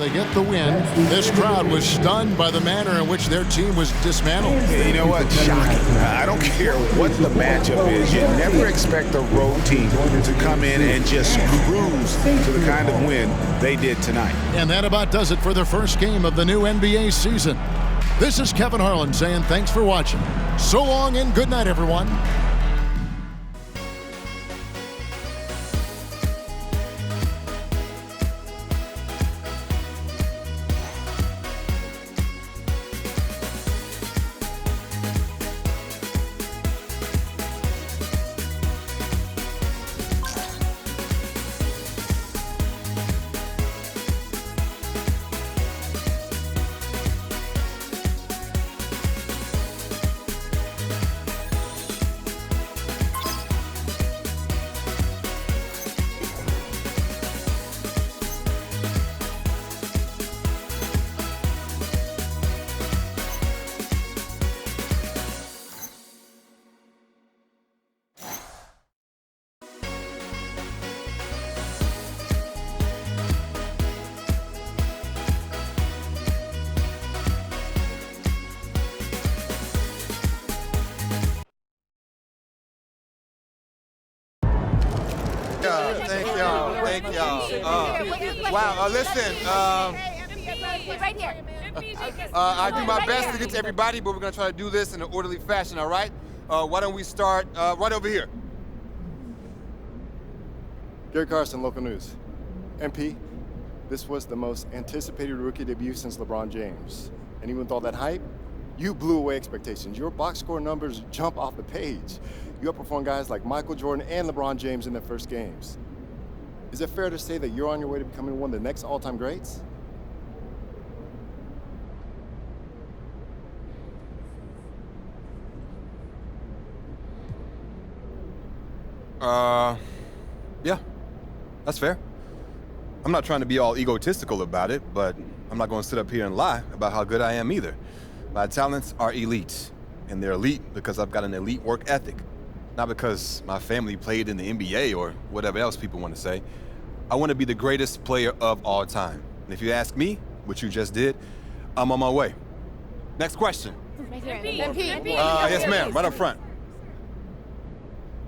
They get the win. This crowd was stunned by the manner in which their team was dismantled. You know what? Shocking. I don't care what the matchup is. You never expect a road team to come in and just cruise to the kind of win they did tonight. And that about does it for the first game of the new NBA season. This is Kevin Harlan saying thanks for watching. So long and good night, everyone. Thank y'all. Wow, listen, right here. I do my best to get to everybody, but we're gonna try to do this in an orderly fashion, all right? Why don't we start right over here? Gary Carson, local news. MP, this was the most anticipated rookie debut since LeBron James. And even with all that hype, you blew away expectations. Your box score numbers jump off the page. You outperformed guys like Michael Jordan and LeBron James in their first games. Is it fair to say that you're on your way to becoming one of the next all-time greats? Yeah, that's fair. I'm not trying to be all egotistical about it, but I'm not going to sit up here and lie about how good I am either. My talents are elite, and they're elite because I've got an elite work ethic. Not because my family played in the NBA or whatever else people want to say. I want to be the greatest player of all time. And if you ask me, which you just did, I'm on my way. Next question. MP. Yes, ma'am, right up front.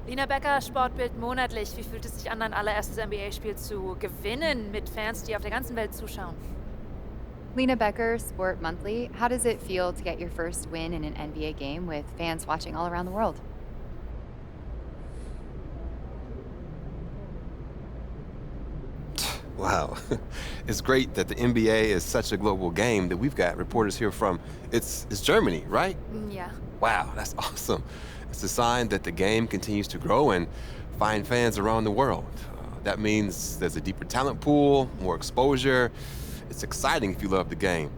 Lina Becker, Sportbild monatlich. Wie fühlt es sich an, dein allererstes NBA-Spiel zu gewinnen mit Fans, die auf der ganzen Welt zuschauen? Lena Becker, Sport Monthly. How does it feel to get your first win in an NBA game with fans watching all around the world? Wow. It's great that the NBA is such a global game that we've got reporters here from, it's Germany, right? Yeah. Wow, that's awesome. It's a sign that the game continues to grow and find fans around the world. That means there's a deeper talent pool, more exposure. It's exciting if you love the game.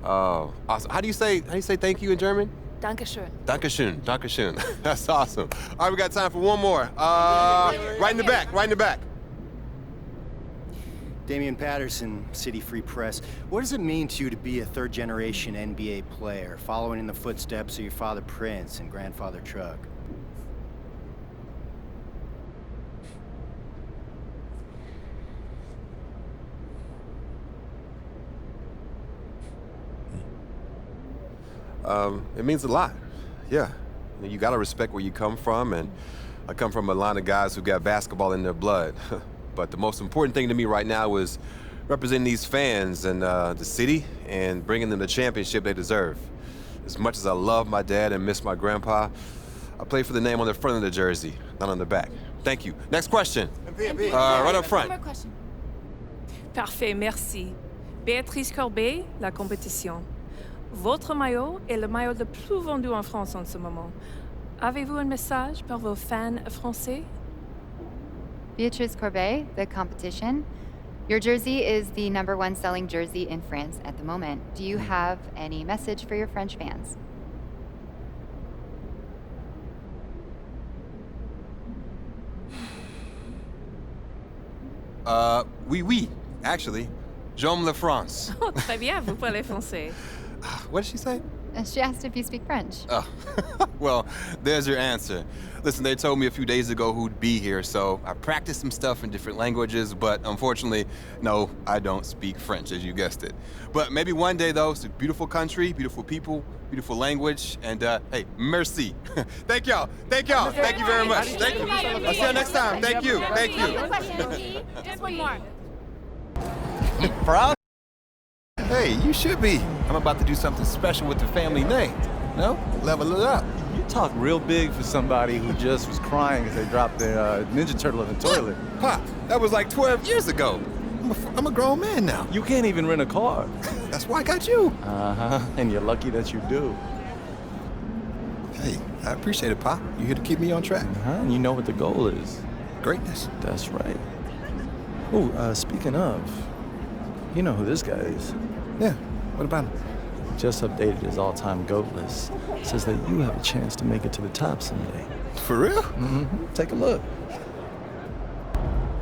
Awesome. How do you say thank you in German? Dankeschön. Dankeschön, Dankeschön. That's awesome. All right, we got time for one more. Right in the back. Damian Patterson, City Free Press. What does it mean to you to be a third-generation NBA player, following in the footsteps of your father Prince and grandfather Chuck? It means a lot, yeah. You gotta respect where you come from, and I come from a line of guys who got basketball in their blood. But the most important thing to me right now is representing these fans and the city and bringing them the championship they deserve. As much as I love my dad and miss my grandpa, I play for the name on the front of the jersey, not on the back. Thank you. Next question. Right up front. One more question. Parfait, merci. Béatrice Corbet, La Compétition. Votre maillot est le maillot le plus vendu en France en ce moment. Avez-vous un message pour vos fans français? Beatrice Courbet, The Competition. Your jersey is the #1 selling jersey in France at the moment. Do you have any message for your French fans? Oui, actually. J'aime la France. Oh, très bien, vous parlez français. What did she say? She asked if you speak French. Oh, well, there's your answer. Listen, they told me a few days ago who'd be here, so I practiced some stuff in different languages, but unfortunately, no, I don't speak French, as you guessed it. But maybe one day, though. It's a beautiful country, beautiful people, beautiful language, and hey, merci. Thank y'all. Thank y'all. Thank you very much. Thank you. I'll see you next time. Thank you. Thank you. Just one more. Proud? Hey, you should be. I'm about to do something special with the family name. No? Level it up. You talk real big for somebody who just was crying as they dropped their Ninja Turtle in the toilet. Pop, that was like 12 years ago. I'm a grown man now. You can't even rent a car. That's why I got you. Uh-huh, and you're lucky that you do. Hey, I appreciate it, Pop. You here to keep me on track. Uh-huh, and you know what the goal is. Greatness. That's right. Oh, speaking of, you know who this guy is. Yeah, what about him? Just updated his all-time GOAT list. Says that you have a chance to make it to the top someday. For real? Mm-hmm. Take a look.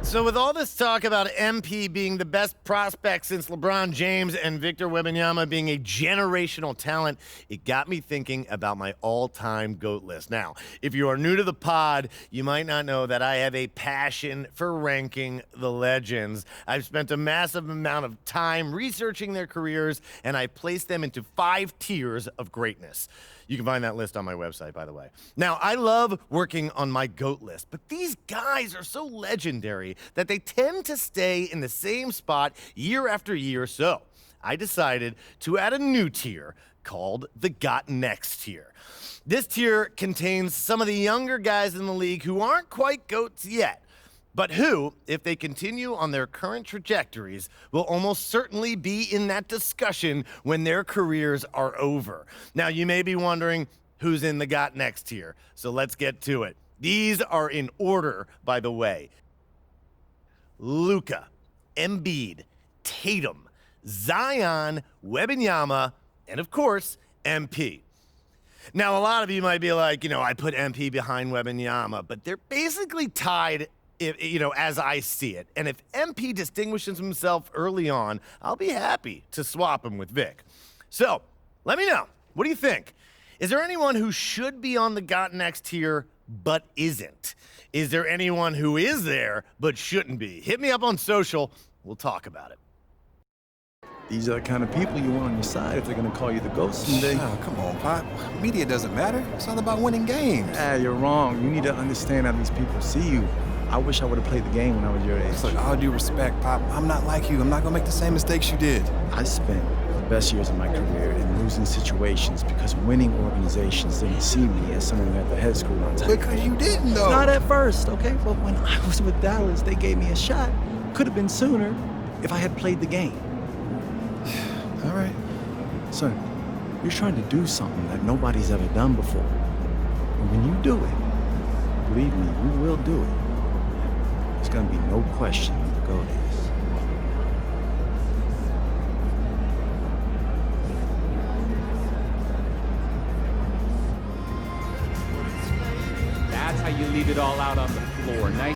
So with all this talk about MP being the best prospect since LeBron James and Victor Wembanyama being a generational talent, it got me thinking about my all-time GOAT list. Now, if you are new to the pod, you might not know that I have a passion for ranking the legends. I've spent a massive amount of time researching their careers, and I placed them into 5 tiers of greatness. You can find that list on my website, by the way. Now, I love working on my GOAT list, but these guys are so legendary that they tend to stay in the same spot year after year, so I decided to add a new tier called the Got Next tier. This tier contains some of the younger guys in the league who aren't quite GOATs yet, but who, if they continue on their current trajectories, will almost certainly be in that discussion when their careers are over. Now, you may be wondering who's in the Got Next tier, so let's get to it. These are in order, by the way. Luka, Embiid, Tatum, Zion, Wembanyama, and of course, MP. Now, a lot of you might be like, I put MP behind Wembanyama, but they're basically tied, as I see it. And if MP distinguishes himself early on, I'll be happy to swap him with Vic. So, let me know. What do you think? Is there anyone who should be on the Got Next tier but isn't? Is there anyone who is there but shouldn't be? Hit me up on social. We'll talk about it. These are the kind of people you want on your side if they're going to call you the GOAT someday. Oh, come on, Pop. Media doesn't matter. It's all about winning games. Ah, you're wrong. You need to understand how these people see you. I wish I would have played the game when I was your age. Look, all due respect, Pop, I'm not like you. I'm not going to make the same mistakes you did. I spent the best years of my career in losing situations because winning organizations didn't see me as someone who had the head screwed on tight. Because you didn't, though. Not at first, okay? But when I was with Dallas, they gave me a shot. Could have been sooner if I had played the game. All right. Son, you're trying to do something that nobody's ever done before. And when you do it, believe me, you will do it. There's gonna be no question who the GOAT is. That's how you leave it all out on the floor. Nice.